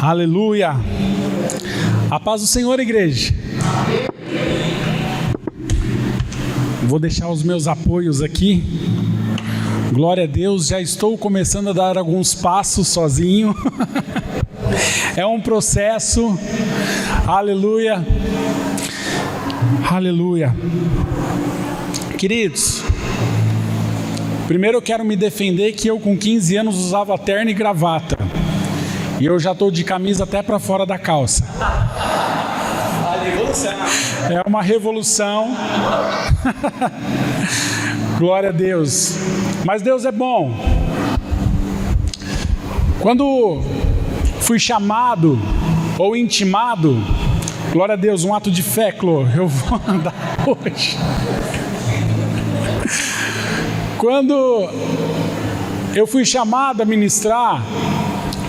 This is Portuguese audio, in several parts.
Aleluia. A paz do Senhor, igreja. Vou deixar os meus apoios aqui. Glória a Deus, já estou começando a dar alguns passos sozinho. É um processo. Aleluia. Aleluia. Queridos, primeiro eu quero me defender que eu com 15 anos usava terno e gravata. E eu já estou de camisa até para fora da calça. É uma revolução. Glória a Deus. Mas Deus é bom. Quando fui chamado ou intimado, glória a Deus, um ato de fé, Clô, eu vou andar hoje. Quando eu fui chamado a ministrar,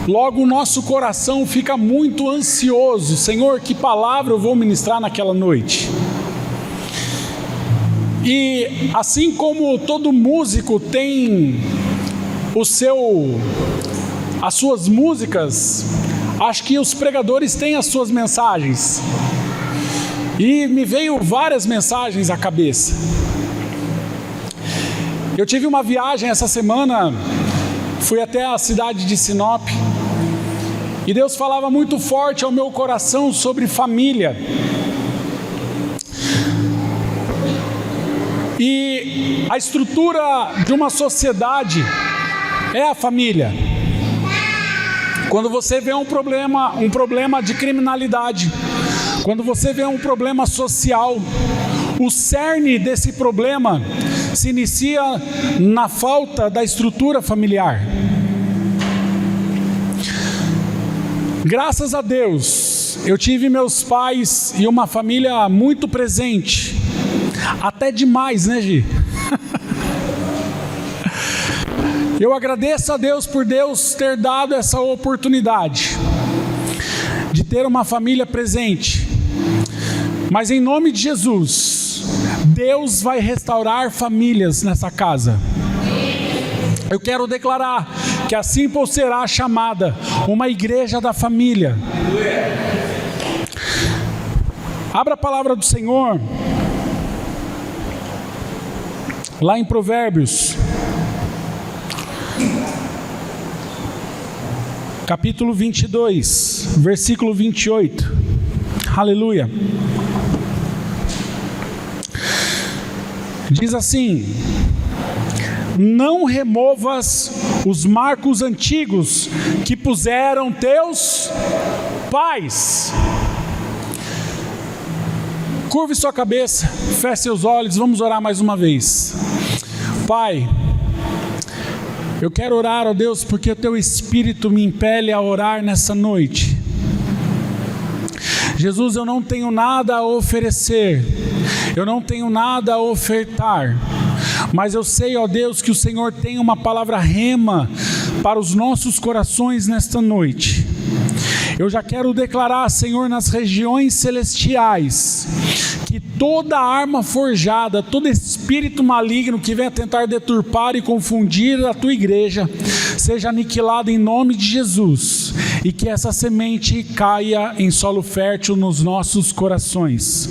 logo o nosso coração fica muito ansioso. Senhor, que palavra eu vou ministrar naquela noite? E assim como todo músico tem as suas músicas, acho que os pregadores têm as suas mensagens. E me veio várias mensagens à cabeça. Eu tive uma viagem essa semana, fui até a cidade de Sinop, e Deus falava muito forte ao meu coração sobre família. E a estrutura de uma sociedade é a família. Quando você vê um problema de criminalidade, quando você vê um problema social, o cerne desse problema se inicia na falta da estrutura familiar. Graças a Deus, eu tive meus pais e uma família muito presente. Até demais, né, Gi? Eu agradeço a Deus por Deus ter dado essa oportunidade de ter uma família presente. Mas em nome de Jesus, Deus vai restaurar famílias nessa casa. Eu quero declarar que a Simple será chamada uma igreja da família. Abra a palavra do Senhor lá em Provérbios, capítulo 22, versículo 28. Aleluia. Diz assim: não removas os marcos antigos que puseram teus pais. Curve sua cabeça, feche seus olhos, vamos orar mais uma vez. Pai, eu quero orar, ó Deus, porque o Teu Espírito me impele a orar nessa noite. Jesus, eu não tenho nada a oferecer, eu não tenho nada a ofertar, mas eu sei, ó Deus, que o Senhor tem uma palavra rema para os nossos corações nesta noite. Eu já quero declarar, Senhor, nas regiões celestiais, que toda arma forjada, todo espírito maligno que venha tentar deturpar e confundir a Tua igreja, seja aniquilado em nome de Jesus, e que essa semente caia em solo fértil nos nossos corações.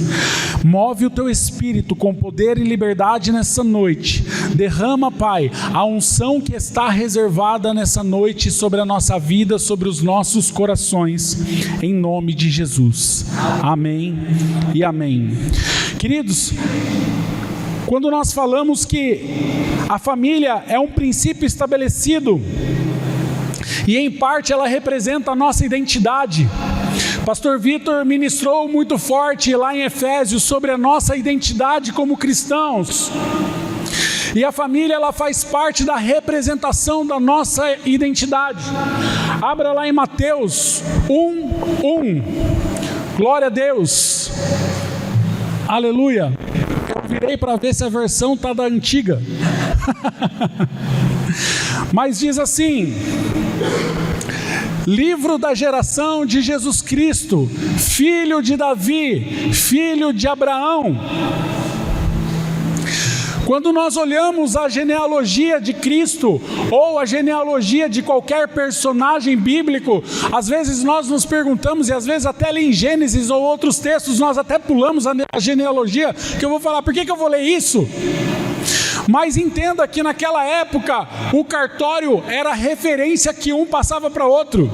Move o Teu Espírito com poder e liberdade nessa noite. Derrama, Pai, a unção que está reservada nessa noite sobre a nossa vida, sobre os nossos corações, em nome de Jesus. Amém e amém. Queridos, quando nós falamos que a família é um princípio estabelecido, e em parte ela representa a nossa identidade. Pastor Vitor ministrou muito forte lá em Efésios sobre a nossa identidade como cristãos. E a família, ela faz parte da representação da nossa identidade. Abra lá em Mateus 1:1. Glória a Deus. Aleluia. Eu virei para ver se a versão está da antiga. Mas diz assim: livro da geração de Jesus Cristo, filho de Davi, filho de Abraão. Quando nós olhamos a genealogia de Cristo, ou a genealogia de qualquer personagem bíblico, às vezes nós nos perguntamos, e às vezes até ali em Gênesis ou outros textos, nós até pulamos a genealogia, que eu vou falar, por que eu vou ler isso? Mas entenda que naquela época, o cartório era a referência que um passava para outro.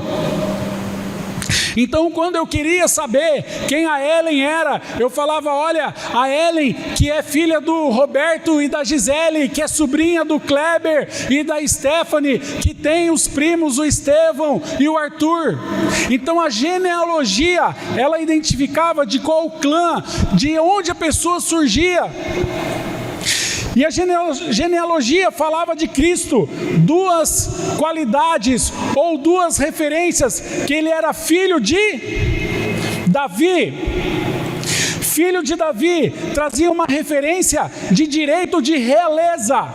Então, quando eu queria saber quem a Ellen era, eu falava, olha, a Ellen, que é filha do Roberto e da Gisele, que é sobrinha do Kleber e da Stephanie, que tem os primos, o Estevão e o Arthur. Então, a genealogia, ela identificava de qual clã, de onde a pessoa surgia. E a genealogia falava de Cristo, duas qualidades ou duas referências, que ele era filho de Davi. Filho de Davi trazia uma referência de direito de realeza.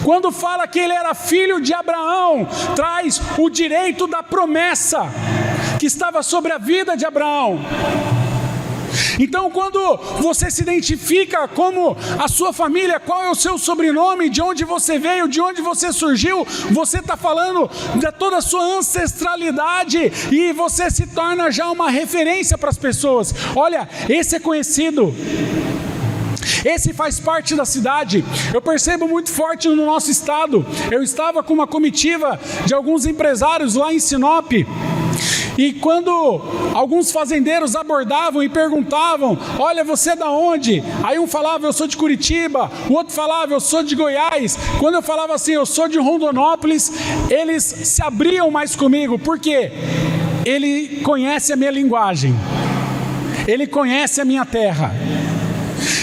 Quando fala que ele era filho de Abraão, traz o direito da promessa que estava sobre a vida de Abraão. Então, quando você se identifica como a sua família, qual é o seu sobrenome, de onde você veio, de onde você surgiu, você está falando de toda a sua ancestralidade e você se torna já uma referência para as pessoas. Olha, esse é conhecido. Esse faz parte da cidade. Eu percebo muito forte no nosso estado. Eu estava com uma comitiva de alguns empresários lá em Sinop. E quando alguns fazendeiros abordavam e perguntavam, olha, você é da onde? Aí um falava, eu sou de Curitiba, o outro falava, eu sou de Goiás. Quando eu falava assim, eu sou de Rondonópolis, eles se abriam mais comigo. Por quê? Ele conhece a minha linguagem, ele conhece a minha terra.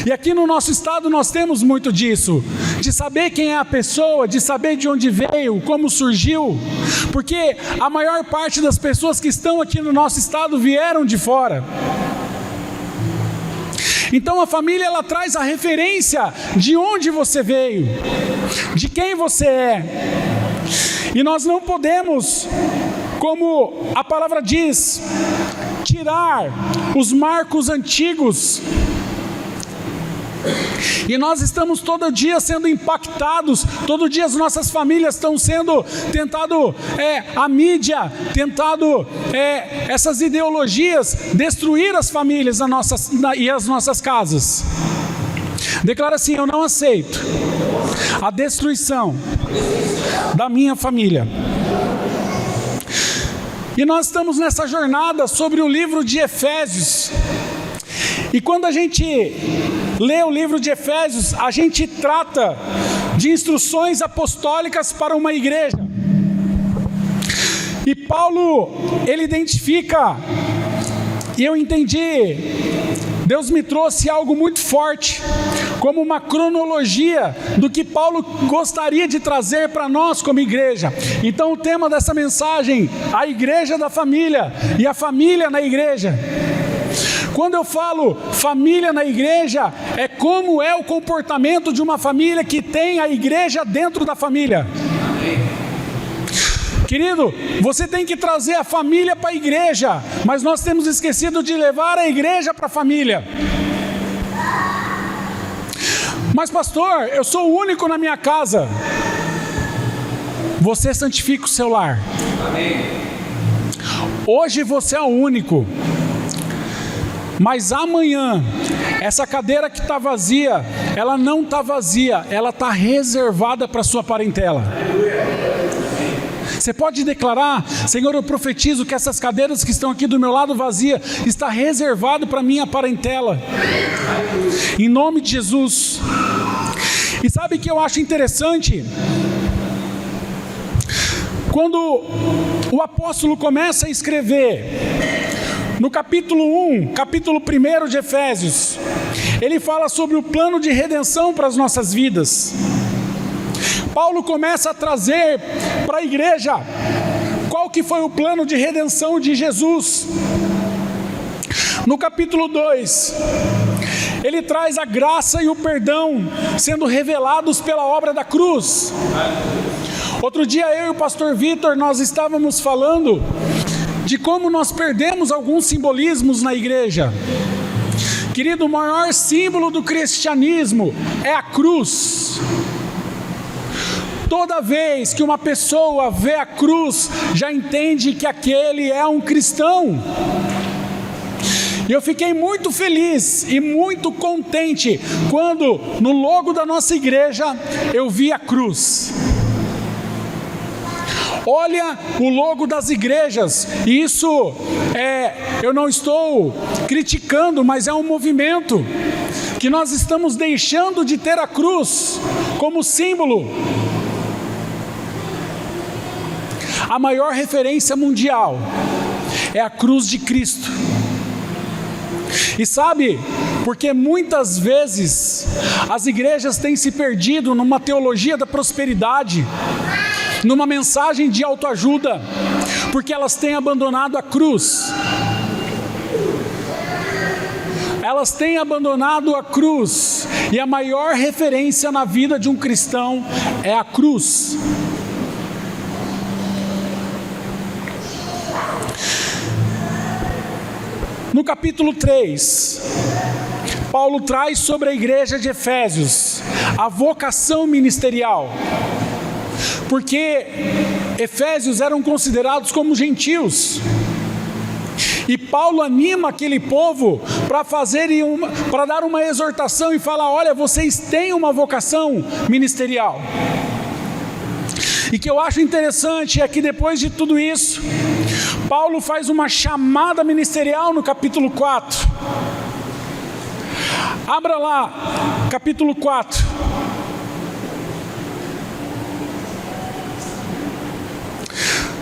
E aqui no nosso estado nós temos muito disso, de saber quem é a pessoa, de saber de onde veio, como surgiu, porque a maior parte das pessoas que estão aqui no nosso estado vieram de fora. Então a família, ela traz a referência de onde você veio, de quem você é. E nós não podemos, como a palavra diz, tirar os marcos antigos. E nós estamos todo dia sendo impactados, todo dia as nossas famílias estão sendo tentado, a mídia, essas ideologias, destruir as famílias e as nossas casas. Declara assim, eu não aceito a destruição da minha família. E nós estamos nessa jornada sobre o livro de Efésios. E quando a gente lê o livro de Efésios, a gente trata de instruções apostólicas para uma igreja. E Paulo, ele identifica, e eu entendi, Deus me trouxe algo muito forte, como uma cronologia do que Paulo gostaria de trazer para nós como igreja. Então o tema dessa mensagem, a igreja da família e a família na igreja. Quando eu falo família na igreja, é como é o comportamento de uma família que tem a igreja dentro da família. Querido, você tem que trazer a família para a igreja, mas nós temos esquecido de levar a igreja para a família. Mas pastor, eu sou o único na minha casa. Você santifica o seu lar. Hoje você é o único. Mas amanhã, essa cadeira que está vazia, ela não está vazia, ela está reservada para a sua parentela. Você pode declarar, Senhor, eu profetizo que essas cadeiras que estão aqui do meu lado vazia, está reservado para a minha parentela. Em nome de Jesus. E sabe o que eu acho interessante? Quando o apóstolo começa a escrever, no capítulo 1, capítulo 1 de Efésios, ele fala sobre o plano de redenção para as nossas vidas. Paulo começa a trazer para a igreja qual que foi o plano de redenção de Jesus. No capítulo 2, ele traz a graça e o perdão sendo revelados pela obra da cruz. Outro dia eu e o pastor Vitor, nós estávamos falando de como nós perdemos alguns simbolismos na igreja, Querido, o maior símbolo do cristianismo é a cruz. Toda vez que uma pessoa vê a cruz, já entende que aquele é um cristão. E eu fiquei muito feliz e muito contente quando no logo da nossa igreja eu vi a cruz. Olha o logo das igrejas, e isso eu não estou criticando, mas é um movimento que nós estamos deixando de ter a cruz como símbolo. A maior referência mundial é a cruz de Cristo. E sabe, porque muitas vezes as igrejas têm se perdido numa teologia da prosperidade, numa mensagem de autoajuda, porque elas têm abandonado a cruz. Elas têm abandonado a cruz, e a maior referência na vida de um cristão é a cruz. No capítulo 3, Paulo traz sobre a igreja de Efésios a vocação ministerial, porque Efésios eram considerados como gentios, e Paulo anima aquele povo para dar uma exortação e falar: olha, vocês têm uma vocação ministerial. E que eu acho interessante é que depois de tudo isso, Paulo faz uma chamada ministerial no capítulo 4. Abra lá, capítulo 4.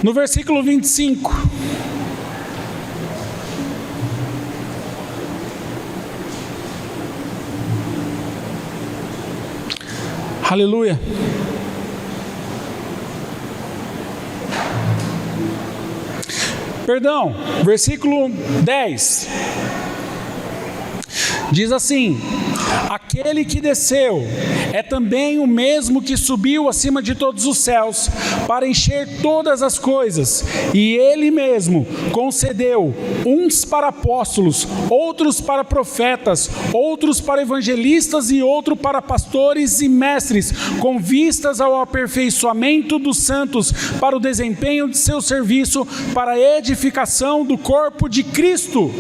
No versículo 25. Aleluia. Perdão, versículo 10, diz assim: aquele que desceu é também o mesmo que subiu acima de todos os céus para encher todas as coisas, e ele mesmo concedeu uns para apóstolos, outros para profetas, outros para evangelistas e outros para pastores e mestres, com vistas ao aperfeiçoamento dos santos, para o desempenho de seu serviço, para a edificação do corpo de Cristo.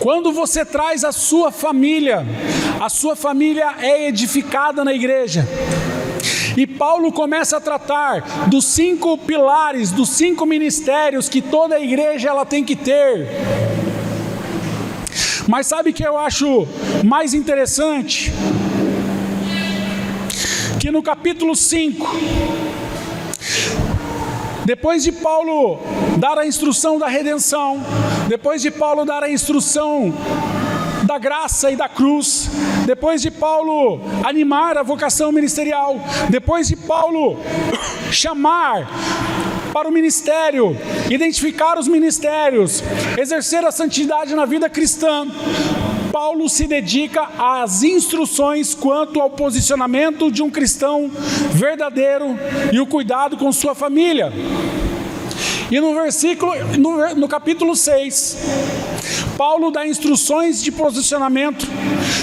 Quando você traz a sua família é edificada na igreja. E Paulo começa a tratar dos 5 pilares, dos 5 ministérios que toda a igreja ela tem que ter. Mas sabe o que eu acho mais interessante? Que no capítulo 5, depois de Paulo dar a instrução da redenção, depois de Paulo dar a instrução da graça e da cruz, depois de Paulo animar a vocação ministerial, depois de Paulo chamar para o ministério, identificar os ministérios, exercer a santidade na vida cristã, Paulo se dedica às instruções quanto ao posicionamento de um cristão verdadeiro e o cuidado com sua família. E no capítulo 6, Paulo dá instruções de posicionamento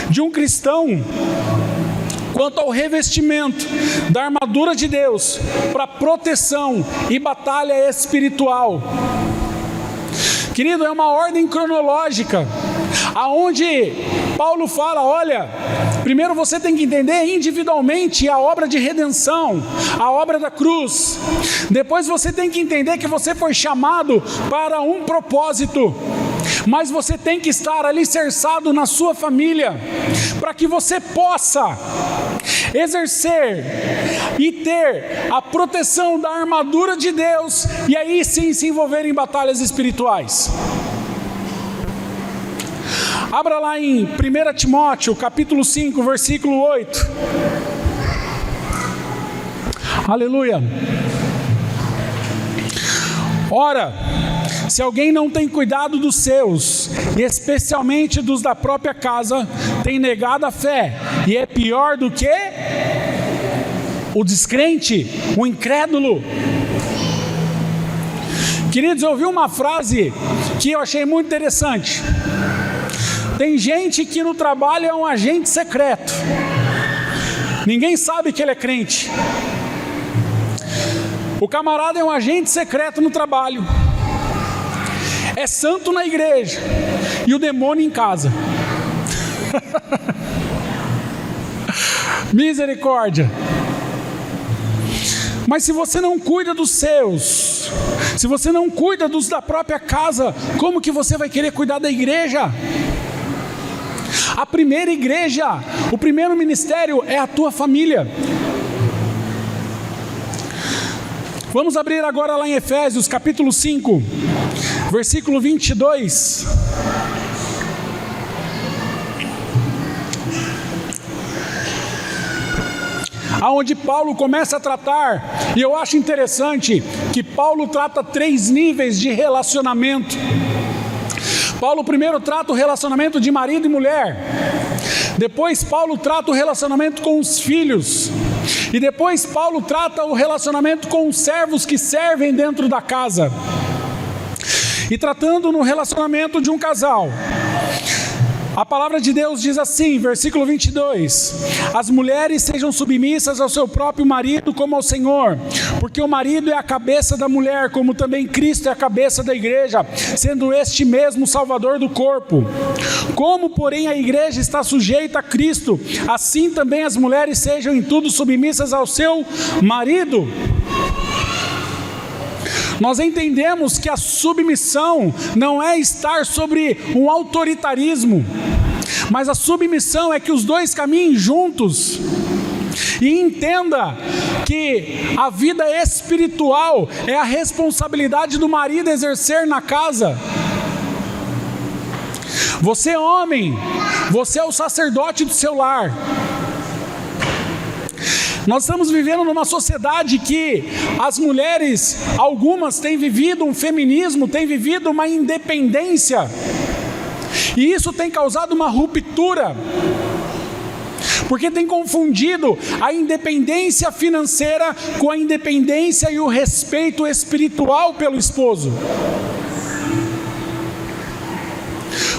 de um cristão quanto ao revestimento da armadura de Deus para proteção e batalha espiritual. Querido, é uma ordem cronológica, aonde Paulo fala: olha, primeiro você tem que entender individualmente a obra de redenção, a obra da cruz. Depois você tem que entender que você foi chamado para um propósito, mas você tem que estar alicerçado na sua família, para que você possa exercer e ter a proteção da armadura de Deus, e aí sim se envolver em batalhas espirituais. Abra lá em 1 Timóteo, capítulo 5, versículo 8. Aleluia. Ora, se alguém não tem cuidado dos seus, e especialmente dos da própria casa, tem negado a fé, e é pior do que o descrente, o incrédulo. Queridos, eu ouvi uma frase que eu achei muito interessante. Tem gente que no trabalho é um agente secreto. Ninguém sabe que ele é crente. O camarada é um agente secreto no trabalho. É santo na igreja e o demônio em casa. Misericórdia. Mas se você não cuida dos seus, se você não cuida dos da própria casa, como que você vai querer cuidar da igreja? A primeira igreja, o primeiro ministério é a tua família. Vamos abrir agora lá em Efésios capítulo 5, versículo 22. Aonde Paulo começa a tratar, e eu acho interessante que Paulo trata 3 níveis de relacionamento. Paulo primeiro trata o relacionamento de marido e mulher, depois Paulo trata o relacionamento com os filhos, e depois Paulo trata o relacionamento com os servos que servem dentro da casa. E tratando no relacionamento de um casal, a palavra de Deus diz assim, versículo 22: as mulheres sejam submissas ao seu próprio marido como ao Senhor, porque o marido é a cabeça da mulher, como também Cristo é a cabeça da igreja, sendo este mesmo o Salvador do corpo. Como, porém, a igreja está sujeita a Cristo, assim também as mulheres sejam em tudo submissas ao seu marido. Nós entendemos que a submissão não é estar sobre um autoritarismo, mas a submissão é que os dois caminhem juntos. E entenda que a vida espiritual é a responsabilidade do marido exercer na casa. Você, homem, você é o sacerdote do seu lar. Nós estamos vivendo numa sociedade que as mulheres, algumas têm vivido um feminismo, têm vivido uma independência, e isso tem causado uma ruptura, porque tem confundido a independência financeira com a independência e o respeito espiritual pelo esposo.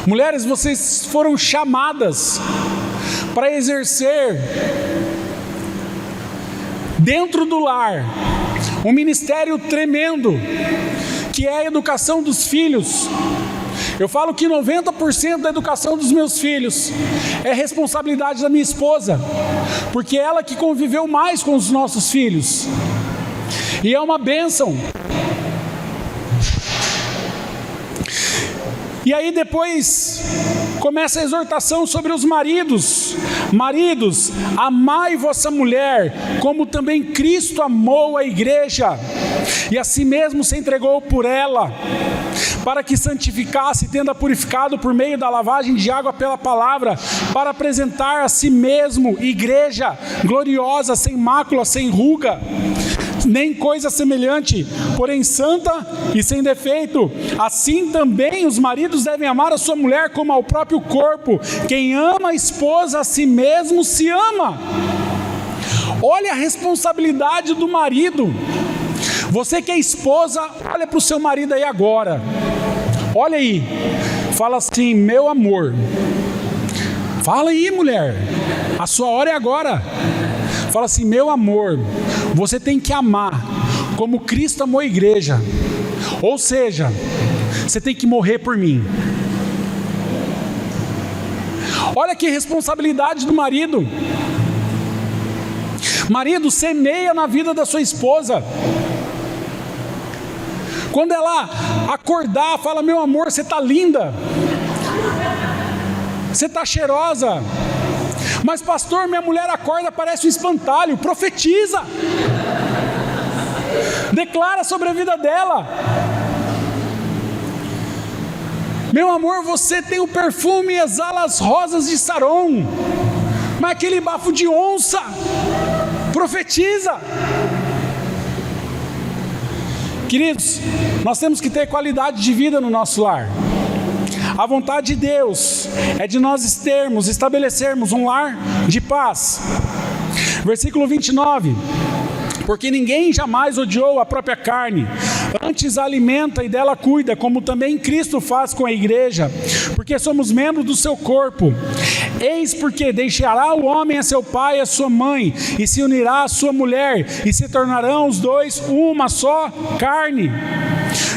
Mulheres, vocês foram chamadas para exercer dentro do lar um ministério tremendo, que é a educação dos filhos. Eu falo que 90% da educação dos meus filhos é responsabilidade da minha esposa, porque ela que conviveu mais com os nossos filhos, e é uma bênção. E aí depois começa a exortação sobre os maridos. Maridos, amai vossa mulher, como também Cristo amou a igreja, e a si mesmo se entregou por ela, para que santificasse, tendo-a purificado por meio da lavagem de água pela palavra, para apresentar a si mesmo igreja gloriosa, sem mácula, sem ruga, nem coisa semelhante, porém santa e sem defeito. Assim também os maridos devem amar a sua mulher como ao próprio corpo. Quem ama a esposa, a si mesmo se ama. Olha a responsabilidade do marido. Você que é esposa, olha para o seu marido aí agora. Olha aí, fala assim: meu amor. Fala aí, mulher, a sua hora é agora. Fala assim: meu amor, você tem que amar como Cristo amou a igreja. Ou seja, você tem que morrer por mim. Olha que responsabilidade do marido. Marido, semeia na vida da sua esposa. Quando ela acordar, fala: meu amor, você está linda, você está cheirosa. Mas pastor, minha mulher acorda, parece um espantalho. Profetiza, declara sobre a vida dela: meu amor, você tem o perfume e exala as rosas de Saron, mas aquele bafo de onça. Profetiza. Queridos, nós temos que ter qualidade de vida no nosso lar. A vontade de Deus é de nós estabelecermos um lar de paz. Versículo 29. Porque ninguém jamais odiou a própria carne, Antes a alimenta e dela cuida, como também Cristo faz com a igreja, porque somos membros do seu corpo. Eis porque deixará o homem a seu pai e a sua mãe, e se unirá à sua mulher, e se tornarão os dois uma só carne.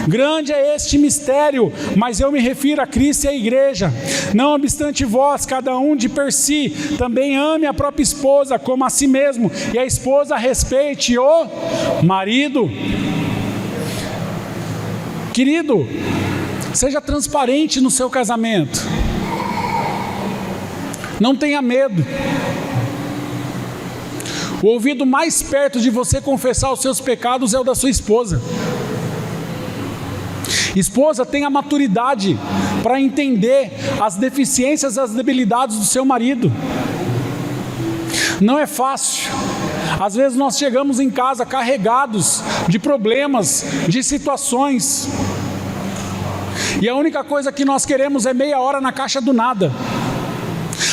Grande é este mistério, mas eu me refiro a Cristo e à igreja. Não obstante vós, cada um de per si, também ame a própria esposa como a si mesmo, e a esposa respeite o marido. Querido, seja transparente no seu casamento. Não tenha medo. O ouvido mais perto de você confessar os seus pecados é o da sua esposa. Esposa, tenha maturidade para entender as deficiências, as debilidades do seu marido. Não é fácil. Às vezes nós chegamos em casa carregados de problemas, de situações, e a única coisa que nós queremos é meia hora na caixa do nada.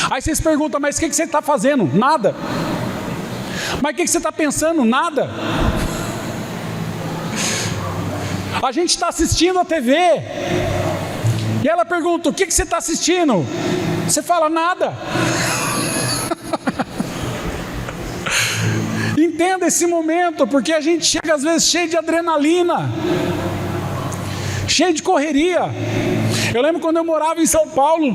Aí vocês perguntam, mas o que você está fazendo? Nada. Mas o que você está pensando? Nada. A gente está assistindo a TV, e ela pergunta, o que você está assistindo? Você fala, nada. Entenda esse momento, porque a gente chega às vezes cheio de adrenalina, cheio de correria. Eu lembro quando eu morava em São Paulo,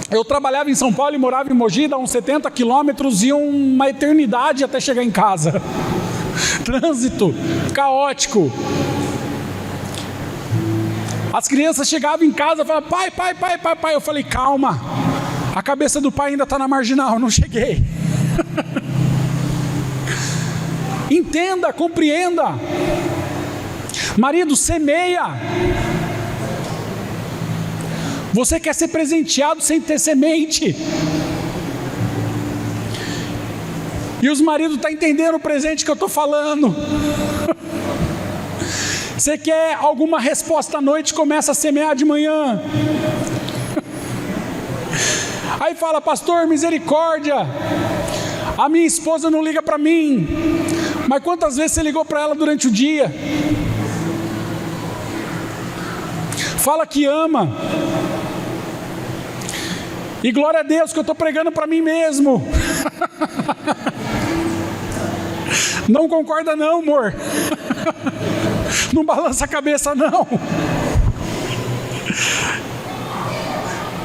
eu trabalhava em São Paulo e morava em Mogi, dá uns 70 quilômetros e uma eternidade até chegar em casa. Trânsito caótico. As crianças chegavam em casa e falavam, pai. Eu falei, calma, a cabeça do pai ainda está na marginal, não cheguei. Entenda, compreenda. Marido, semeia. Você quer ser presenteado sem ter semente. E os maridos estão entendendo o presente que eu estou falando. Você quer alguma resposta à noite, começa a semear de manhã. Aí fala, pastor, misericórdia, a minha esposa não liga para mim. Mas quantas vezes você ligou para ela durante o dia? Fala que ama. E glória a Deus que eu estou pregando para mim mesmo. Não concorda não, amor. Não balança a cabeça não.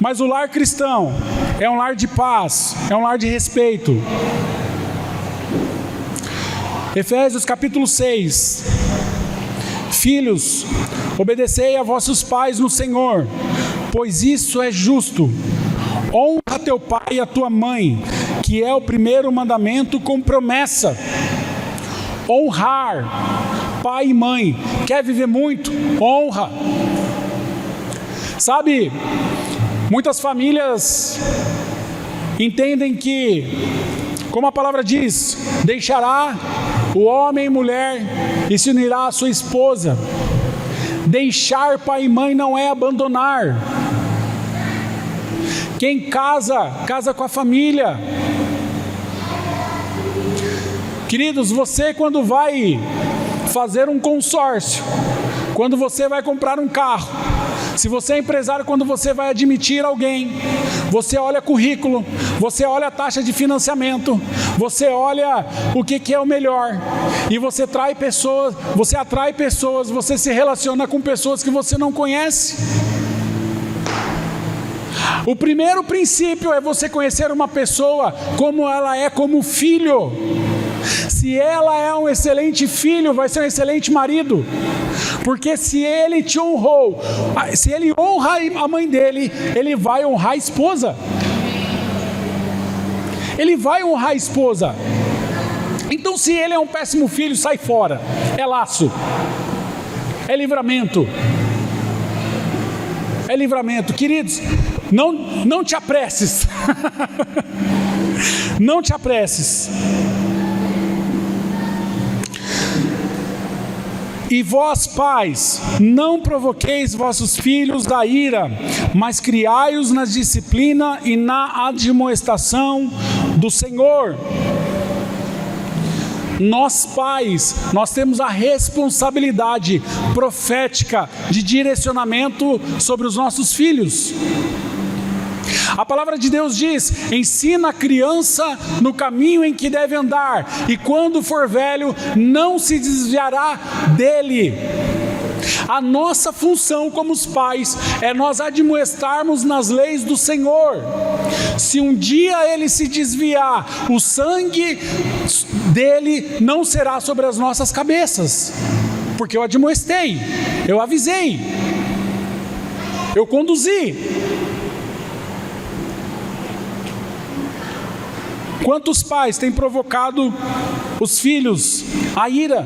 Mas o lar cristão é um lar de paz, é um lar de respeito. Efésios capítulo 6. Filhos, obedecei a vossos pais no Senhor, pois isso é justo. Honra teu pai e a tua mãe, que é o primeiro mandamento com promessa. Honrar pai e mãe. Quer viver muito? Honra. Sabe, muitas famílias entendem que, como a palavra diz, deixará o homem e mulher e se unirá à sua esposa. Deixar pai e mãe não é abandonar. Quem casa, casa com a família. Queridos, você quando vai fazer um consórcio, quando você vai comprar um carro, se você é empresário, quando você vai admitir alguém, você olha currículo, você olha a taxa de financiamento, você olha o que é o melhor, e você atrai pessoas, você se relaciona com pessoas que você não conhece. O primeiro princípio é você conhecer uma pessoa como ela é como filho. Se ela é um excelente filho, vai ser um excelente marido. Porque se ele te honrou, se ele honra a mãe dele, ele vai honrar a esposa. Ele vai honrar a esposa. Então se ele é um péssimo filho, sai fora. É laço. É livramento. É livramento. Queridos, não te apresses. Não te apresses. E vós, pais, não provoqueis vossos filhos à ira, mas criai-os na disciplina e na admoestação do Senhor. nós pais, nós temos a responsabilidade profética de direcionamento sobre os nossos filhos. A palavra de Deus diz: ensina a criança no caminho em que deve andar, e quando for velho, não se desviará dele. A nossa função como os pais é nós admoestarmos nas leis do Senhor. Se um dia ele se desviar, o sangue dele não será sobre as nossas cabeças, porque eu admoestei, eu avisei, eu conduzi. Quantos pais têm provocado os filhos à ira?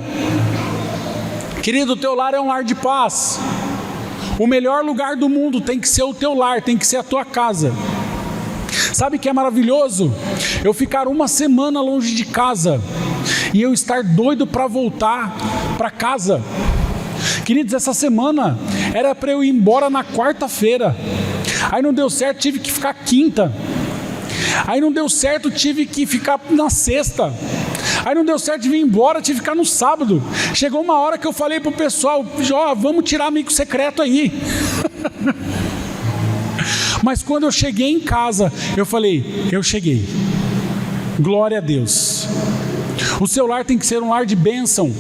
Querido, o teu lar é um lar de paz. O melhor lugar do mundo tem que ser o teu lar, tem que ser a tua casa. Sabe o que é maravilhoso? Eu ficar uma semana longe de casa e eu estar doido para voltar para casa. Queridos, essa semana era para eu ir embora na quarta-feira. Aí não deu certo, tive que ficar quinta. Aí não deu certo, tive que ficar na sexta. Aí não deu certo de vir embora, tive que ficar no sábado. Chegou uma hora que eu falei para o pessoal: vamos tirar amigo secreto aí. Mas quando eu cheguei em casa, eu falei: eu cheguei. Glória a Deus. O seu lar tem que ser um lar de bênção.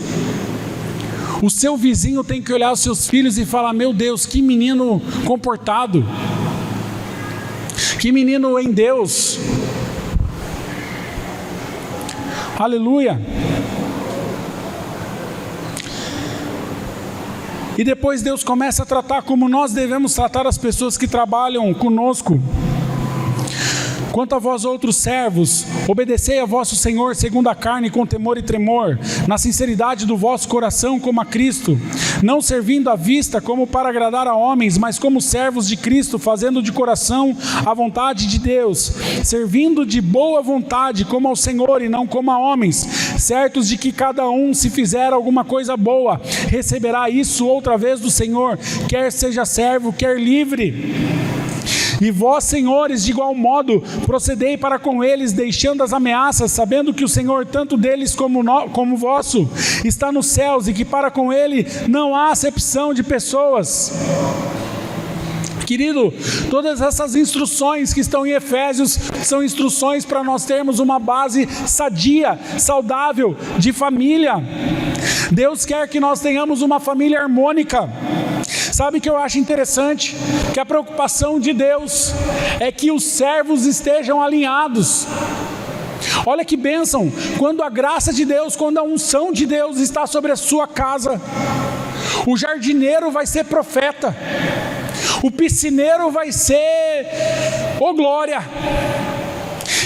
O seu vizinho tem que olhar os seus filhos e falar: meu Deus, que menino comportado, que menino em Deus. Aleluia. E depois Deus começa a tratar como nós devemos tratar as pessoas que trabalham conosco. Quanto a vós outros servos, obedecei a vosso Senhor segundo a carne, com temor e tremor, na sinceridade do vosso coração, como a Cristo, não servindo à vista como para agradar a homens, mas como servos de Cristo, fazendo de coração a vontade de Deus, servindo de boa vontade como ao Senhor e não como a homens, certos de que cada um, se fizer alguma coisa boa, receberá isso outra vez do Senhor, quer seja servo, quer livre. E vós, senhores, de igual modo, procedei para com eles, deixando as ameaças, sabendo que o Senhor, tanto deles como vosso, está nos céus, e que para com ele não há acepção de pessoas. Querido, todas essas instruções que estão em Efésios são instruções para nós termos uma base sadia, saudável, de família. Deus quer que nós tenhamos uma família harmônica. Sabe o que eu acho interessante? Que a preocupação de Deus é que os servos estejam alinhados. Olha que bênção, quando a graça de Deus, quando a unção de Deus está sobre a sua casa, o jardineiro vai ser profeta, o piscineiro vai ser, glória,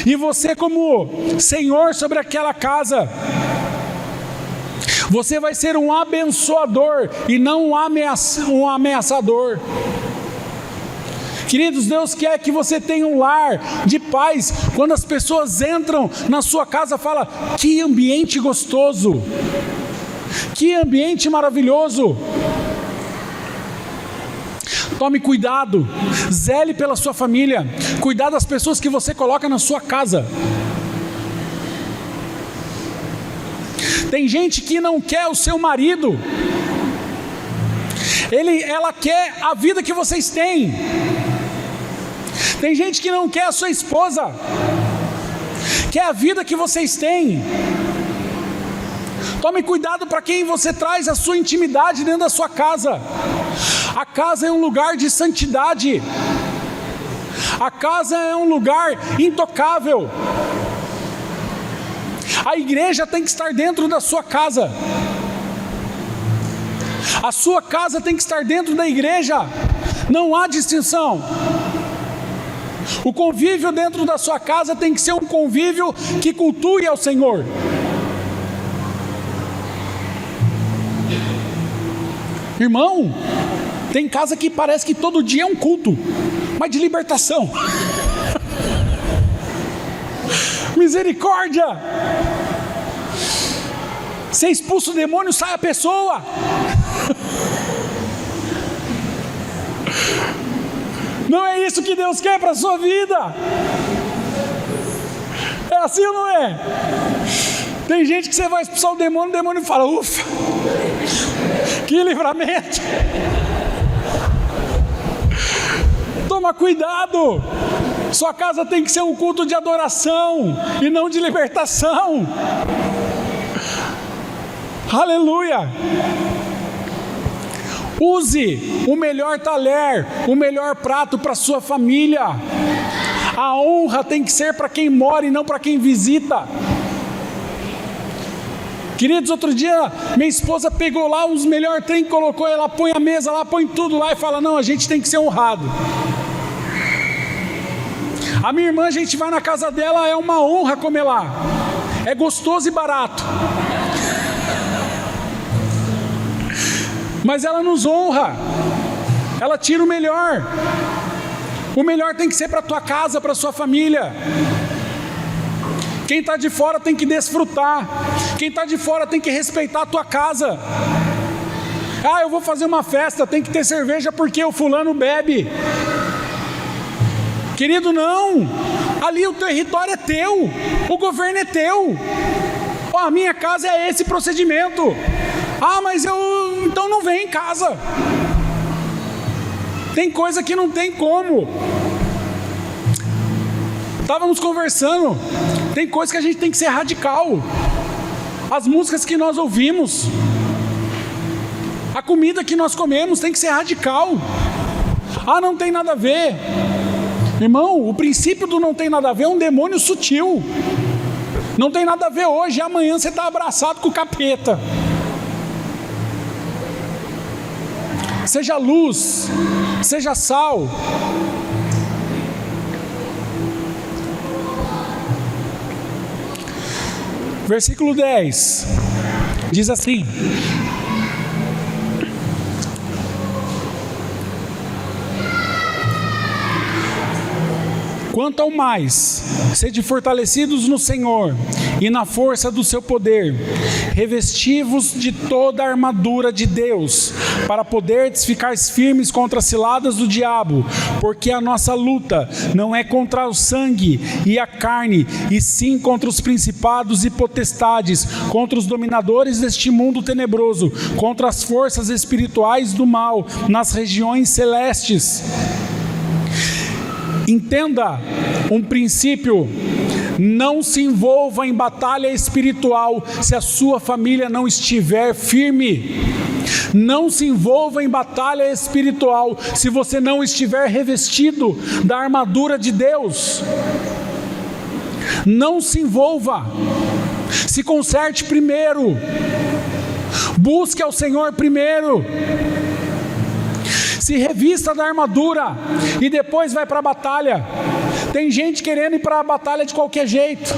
e você como Senhor sobre aquela casa, você vai ser um abençoador e não um ameaçador. Queridos, Deus quer que você tenha um lar de paz. Quando as pessoas entram na sua casa, fala: que ambiente gostoso, que ambiente maravilhoso. Tome cuidado, zele pela sua família, cuidar das pessoas que você coloca na sua casa. Tem gente que não quer o seu marido, ela quer a vida que vocês têm. Tem gente que não quer a sua esposa, quer a vida que vocês têm. Tome cuidado para quem você traz a sua intimidade dentro da sua casa. A casa é um lugar de santidade, a casa é um lugar intocável. A igreja tem que estar dentro da sua casa. A sua casa tem que estar dentro da igreja. Não há distinção. O convívio dentro da sua casa tem que ser um convívio que cultue ao Senhor. Irmão, tem casa que parece que todo dia é um culto, mas de libertação. Misericórdia! Você expulsa o demônio, sai a pessoa. Não é isso que Deus quer para a sua vida. É assim ou não é? Tem gente que você vai expulsar o demônio fala: ufa, que livramento. Toma cuidado, sua casa tem que ser um culto de adoração e não de libertação. Aleluia. Use o melhor talher, o melhor prato para sua família. A honra tem que ser para quem mora e não para quem visita. Queridos, outro dia minha esposa pegou lá os melhores trem, colocou, ela põe a mesa lá, põe tudo lá e fala: não, a gente tem que ser honrado. A minha irmã, a gente vai na casa dela, é uma honra comer lá, é gostoso e barato, mas ela nos honra, ela tira o melhor tem que ser para a tua casa, para a sua família. Quem está de fora tem que desfrutar, quem está de fora tem que respeitar a tua casa. Ah, eu vou fazer uma festa, tem que ter cerveja porque o fulano bebe. Querido, não, ali o território é teu, o governo é teu. Oh, a minha casa é esse procedimento. Ah, mas então não vem em casa. Tem coisa que não tem como. Estávamos conversando, tem coisa que a gente tem que ser radical. As músicas que nós ouvimos, a comida que nós comemos tem que ser radical. Ah, não tem nada a ver. Irmão, o princípio do não tem nada a ver é um demônio sutil. Não tem nada a ver hoje, amanhã você está abraçado com o capeta. Seja luz, seja sal. Versículo 10 diz assim: quanto ao mais, sede fortalecidos no Senhor e na força do seu poder, revesti-vos de toda a armadura de Deus, para poderdes ficar firmes contra as ciladas do diabo, porque a nossa luta não é contra o sangue e a carne, e sim contra os principados e potestades, contra os dominadores deste mundo tenebroso, contra as forças espirituais do mal nas regiões celestes. Entenda um princípio: não se envolva em batalha espiritual se a sua família não estiver firme. Não se envolva em batalha espiritual se você não estiver revestido da armadura de Deus. Não se envolva. Se conserte primeiro. Busque ao Senhor primeiro. Se revista da armadura e depois vai para a batalha. Tem gente querendo ir para a batalha de qualquer jeito.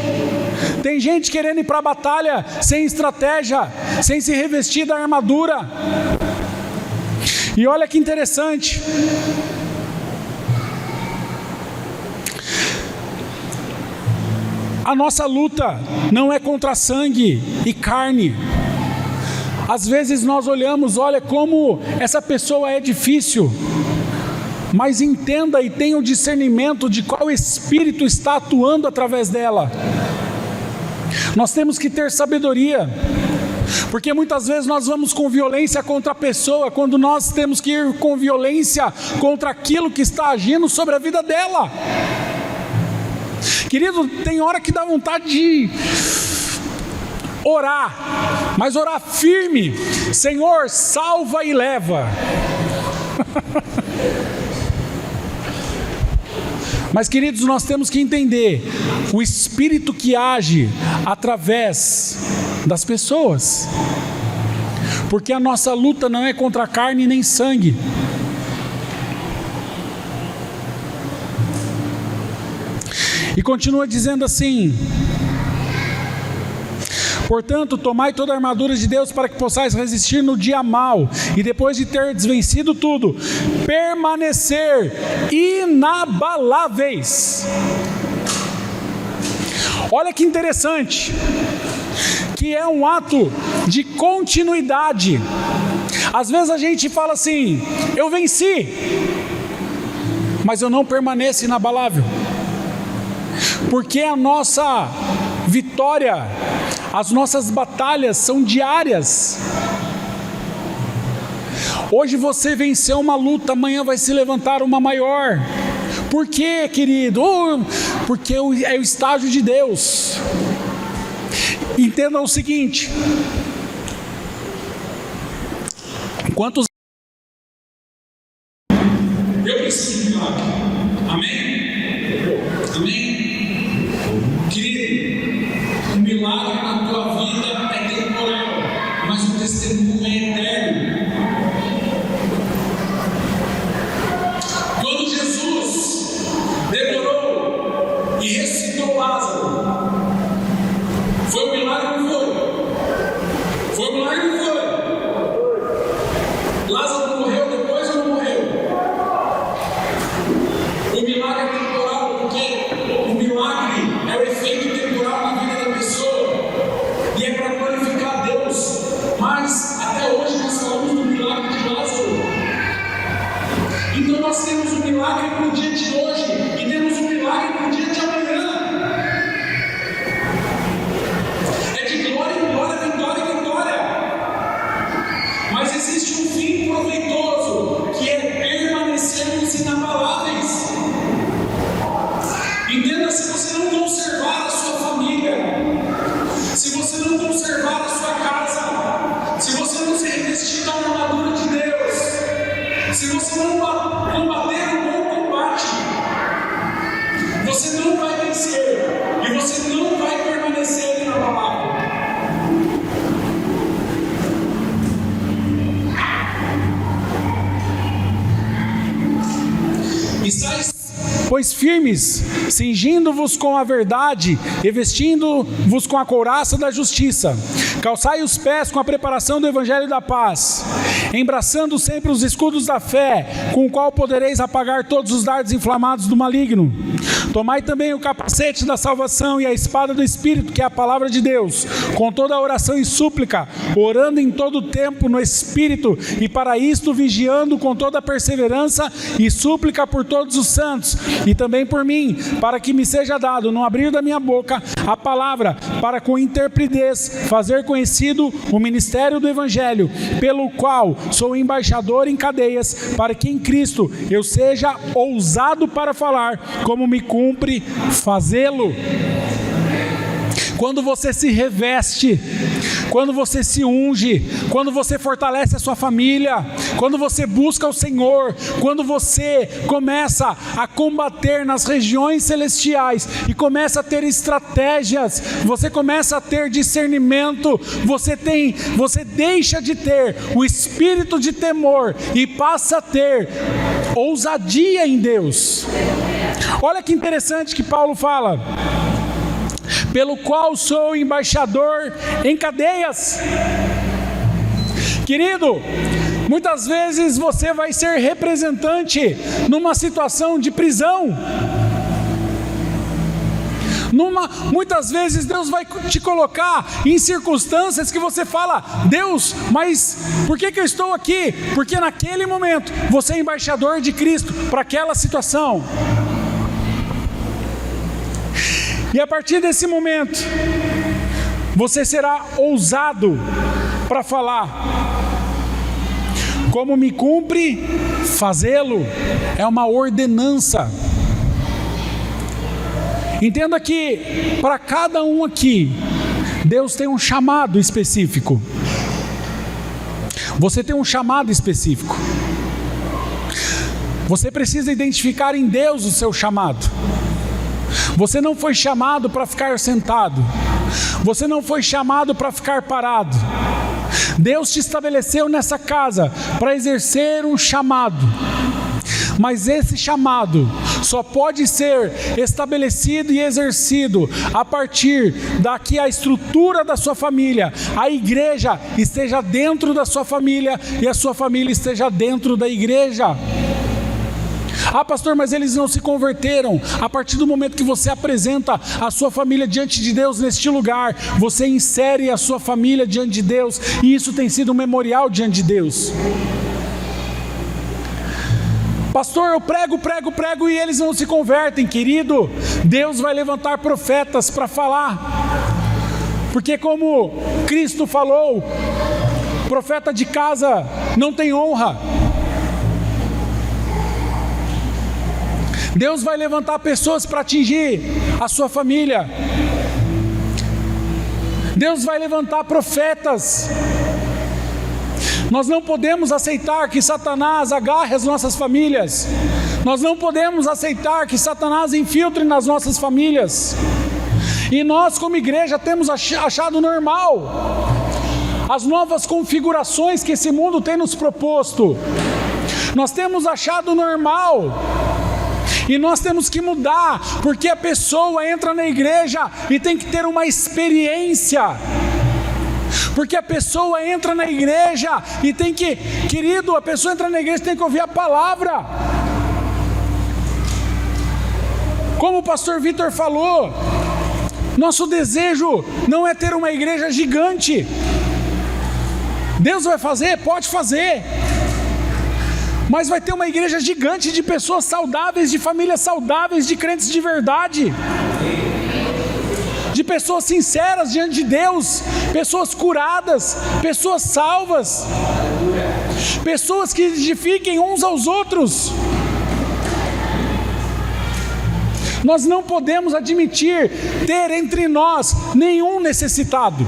Tem gente querendo ir para a batalha sem estratégia, sem se revestir da armadura. E olha que interessante. A nossa luta não é contra sangue e carne. Às vezes nós olhamos, olha como essa pessoa é difícil, mas entenda e tenha o discernimento de qual espírito está atuando através dela. Nós temos que ter sabedoria, porque muitas vezes nós vamos com violência contra a pessoa, quando nós temos que ir com violência contra aquilo que está agindo sobre a vida dela. Querido, tem hora que dá vontade de orar, mas orar firme: Senhor, salva e leva. Mas, queridos, nós temos que entender o espírito que age através das pessoas, porque a nossa luta não é contra carne nem sangue. E continua dizendo assim: portanto, tomai toda a armadura de Deus para que possais resistir no dia mau, e depois de ter desvencido tudo, permanecer inabaláveis. Olha que interessante, que é um ato de continuidade. Às vezes a gente fala assim: eu venci, mas eu não permaneço inabalável, porque a nossa vitória, As nossas batalhas são diárias. Hoje você venceu uma luta, amanhã vai se levantar uma maior. Por quê, querido? Porque é o estágio de Deus. Entendam o seguinte: quantos eu preciso de milagre? Amém? Amém? Querido, um milagre na tua vida é temporal, mas o testemunho é eterno. Quando Jesus demorou e ressuscitou Lázaro, foi um milagre ou não foi? Foi um milagre ou não foi? Lázaro morreu depois ou não morreu? O milagre é temporal, porque o milagre é o efeito temporal na vida da pessoa e é para glorificar a Deus. Mas até hoje nós falamos do milagre de Lázaro. Então nós temos um milagre para o dia de hoje e temos um milagre para o dia de amanhã. É de glória em glória, vitória em vitória. Mas existe um fim proveitoso, que é permanecermos inabaláveis. Entenda, se você não conservar a sua família, se você não conservar a sua casa, se você não se revestir da armadura de Deus, se você não combater o bom combate, você não vai vencer e você não vai permanecer inabalável. Estais, pois, firmes, cingindo-vos com a verdade e vestindo-vos com a couraça da justiça. Calçai os pés com a preparação do evangelho da paz, embraçando sempre os escudos da fé, com o qual podereis apagar todos os dardos inflamados do maligno. Tomai também o capacete da salvação e a espada do Espírito, que é a palavra de Deus, com toda a oração e súplica, orando em todo o tempo no Espírito, e para isto vigiando com toda a perseverança e súplica por todos os santos, e também por mim, para que me seja dado, no abrir da minha boca, a palavra, para com intrepidez fazer conhecido o ministério do Evangelho, pelo qual sou embaixador em cadeias, para que em Cristo eu seja ousado para falar, como me cumpre fazê-lo. Quando você se reveste, quando você se unge, quando você fortalece a sua família, quando você busca o Senhor, quando você começa a combater nas regiões celestiais e começa a ter estratégias, você começa a ter discernimento, você deixa de ter o espírito de temor e passa a ter ousadia em Deus. Olha que interessante que Paulo fala: pelo qual sou embaixador em cadeias. Querido, muitas vezes você vai ser representante numa situação de prisão. Muitas vezes Deus vai te colocar em circunstâncias que você fala: Deus, mas por que eu estou aqui? Porque naquele momento você é embaixador de Cristo para aquela situação. E a partir desse momento, você será ousado para falar, como me cumpre fazê-lo. É uma ordenança. Entenda que para cada um aqui, Deus tem um chamado específico. Você tem um chamado específico. Você precisa identificar em Deus o seu chamado. Você não foi chamado para ficar sentado. Você não foi chamado para ficar parado. Deus te estabeleceu nessa casa para exercer um chamado. Mas esse chamado só pode ser estabelecido e exercido a partir que a estrutura da sua família, a igreja esteja dentro da sua família e a sua família esteja dentro da igreja. Ah, pastor, mas eles não se converteram. A partir do momento que você apresenta a sua família diante de Deus neste lugar, você insere a sua família diante de Deus, e isso tem sido um memorial diante de Deus. Pastor, eu prego e eles não se convertem. Querido, Deus vai levantar profetas para falar. Porque como Cristo falou, profeta de casa não tem honra. Deus vai levantar pessoas para atingir a sua família. Deus vai levantar profetas. Nós não podemos aceitar que Satanás agarre as nossas famílias. Nós não podemos aceitar que Satanás infiltre nas nossas famílias. E nós, como igreja, temos achado normal as novas configurações que esse mundo tem nos proposto. Nós temos achado normal. E nós temos que mudar, porque a pessoa entra na igreja e tem que ter uma experiência. Porque a pessoa entra na igreja e tem que, querido, a pessoa entra na igreja e tem que ouvir a palavra. Como o pastor Vitor falou, nosso desejo não é ter uma igreja gigante. Deus vai fazer? Pode fazer. Mas vai ter uma igreja gigante de pessoas saudáveis, de famílias saudáveis, de crentes de verdade, de pessoas sinceras diante de Deus, pessoas curadas, pessoas salvas, pessoas que edifiquem uns aos outros. Nós não podemos admitir ter entre nós nenhum necessitado.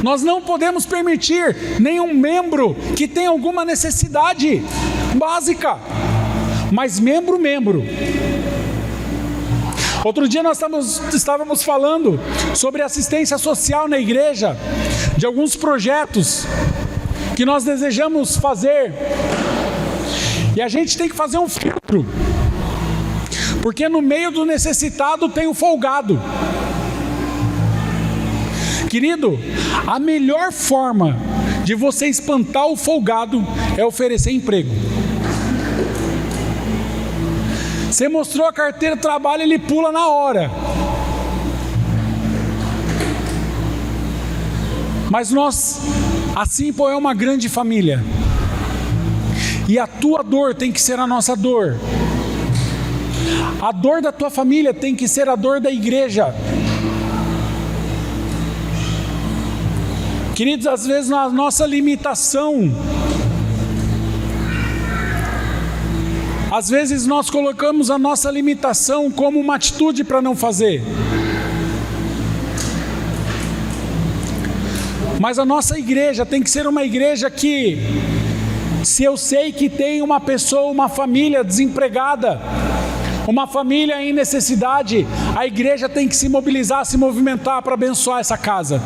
Nós não podemos permitir nenhum membro que tenha alguma necessidade básica, mas membro. Outro dia nós estávamos falando sobre assistência social na igreja, de alguns projetos que nós desejamos fazer, e a gente tem que fazer um filtro, porque no meio do necessitado tem o folgado. Querido, a melhor forma de você espantar o folgado é oferecer emprego. Você mostrou a carteira de trabalho, ele pula na hora. Mas nós, a Simple é uma grande família. E a tua dor tem que ser a nossa dor. A dor da tua família tem que ser a dor da igreja. Queridos, às vezes na nossa limitação, às vezes nós colocamos a nossa limitação como uma atitude para não fazer. Mas a nossa igreja tem que ser uma igreja que, se eu sei que tem uma pessoa, uma família desempregada, uma família em necessidade, a igreja tem que se mobilizar, se movimentar para abençoar essa casa.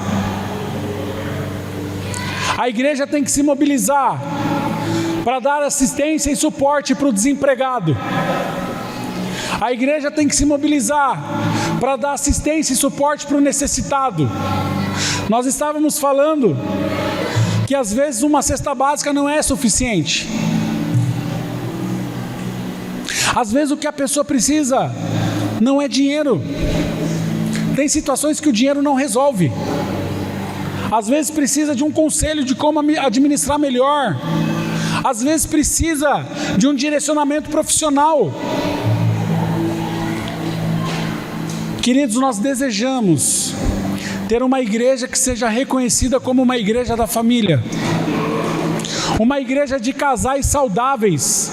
A igreja tem que se mobilizar para dar assistência e suporte para o desempregado. A igreja tem que se mobilizar para dar assistência e suporte para o necessitado. Nós estávamos falando que às vezes uma cesta básica não é suficiente. Às vezes o que a pessoa precisa não é dinheiro. Tem situações que o dinheiro não resolve. Às vezes precisa de um conselho de como administrar melhor. Às vezes precisa de um direcionamento profissional. Queridos, nós desejamos ter uma igreja que seja reconhecida como uma igreja da família. Uma igreja de casais saudáveis.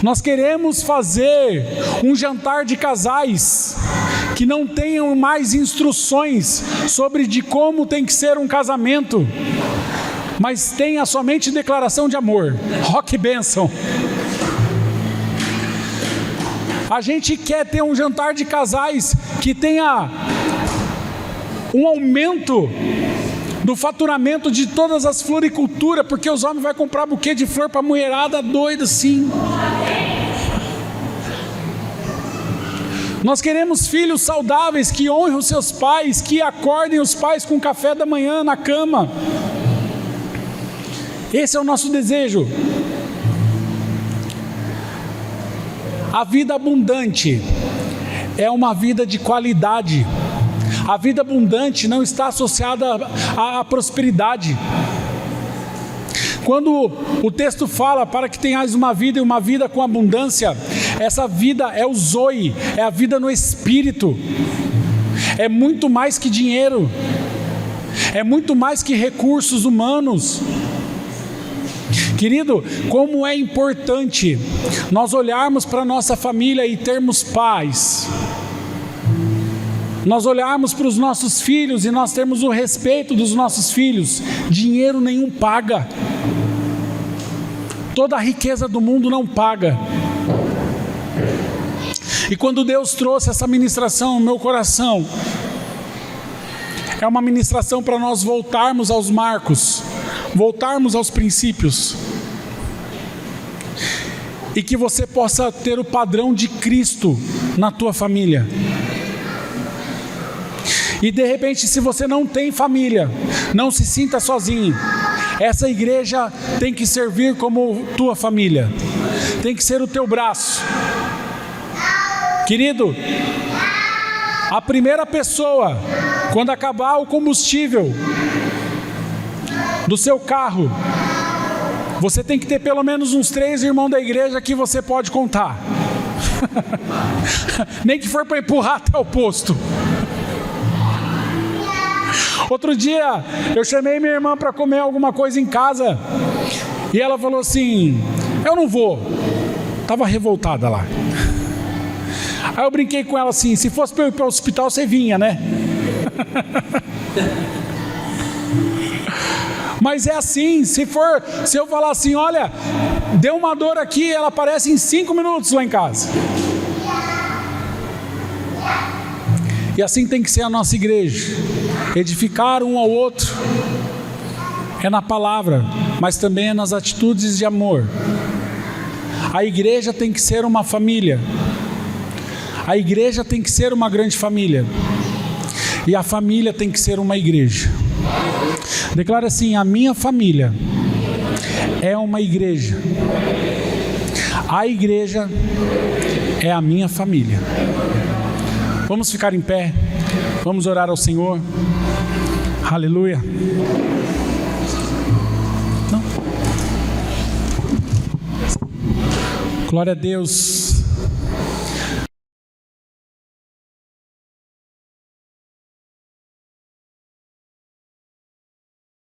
Nós queremos fazer um jantar de casais que não tenham mais instruções sobre de como tem que ser um casamento, mas tenha somente declaração de amor. Rock bênção. A gente quer ter um jantar de casais que tenha um aumento do faturamento de todas as floriculturas, porque os homens vão comprar buquê de flor para a mulherada doida assim. Nós queremos filhos saudáveis que honrem os seus pais, que acordem os pais com café da manhã na cama. Esse é o nosso desejo. A vida abundante é uma vida de qualidade. A vida abundante não está associada à prosperidade. Quando o texto fala para que tenhais uma vida e uma vida com abundância, Essa vida é o Zoe, é a vida no Espírito. É muito mais que dinheiro, é muito mais que recursos humanos. Querido, como é importante nós olharmos para a nossa família e termos paz. Nós olharmos para os nossos filhos e nós termos o respeito dos nossos filhos. Dinheiro nenhum paga. Toda a riqueza do mundo não paga. E quando Deus trouxe essa ministração no meu coração, é uma ministração para nós voltarmos aos marcos, voltarmos aos princípios, e que você possa ter o padrão de Cristo na tua família. E de repente, se você não tem família, não se sinta sozinho. Essa igreja tem que servir como tua família, tem que ser o teu braço. Querido, a primeira pessoa, quando acabar o combustível do seu carro, você tem que ter pelo menos uns 3 irmãos da igreja que você pode contar. Nem que for para empurrar até o posto. Outro dia, eu chamei minha irmã para comer alguma coisa em casa, e ela falou assim: eu não vou. Estava revoltada lá. Aí eu brinquei com ela assim: se fosse para eu ir para o hospital, você vinha, né? Mas é assim, se eu falar assim: olha, deu uma dor aqui, ela aparece em 5 minutos lá em casa. E assim tem que ser a nossa igreja, edificar um ao outro, é na palavra, mas também é nas atitudes de amor. A igreja tem que ser uma família, a igreja tem que ser uma grande família, e a família tem que ser uma igreja. Declara assim: a minha família é uma igreja, a igreja é a minha família. Vamos ficar em pé, vamos orar ao Senhor. Aleluia. Não. Glória a Deus.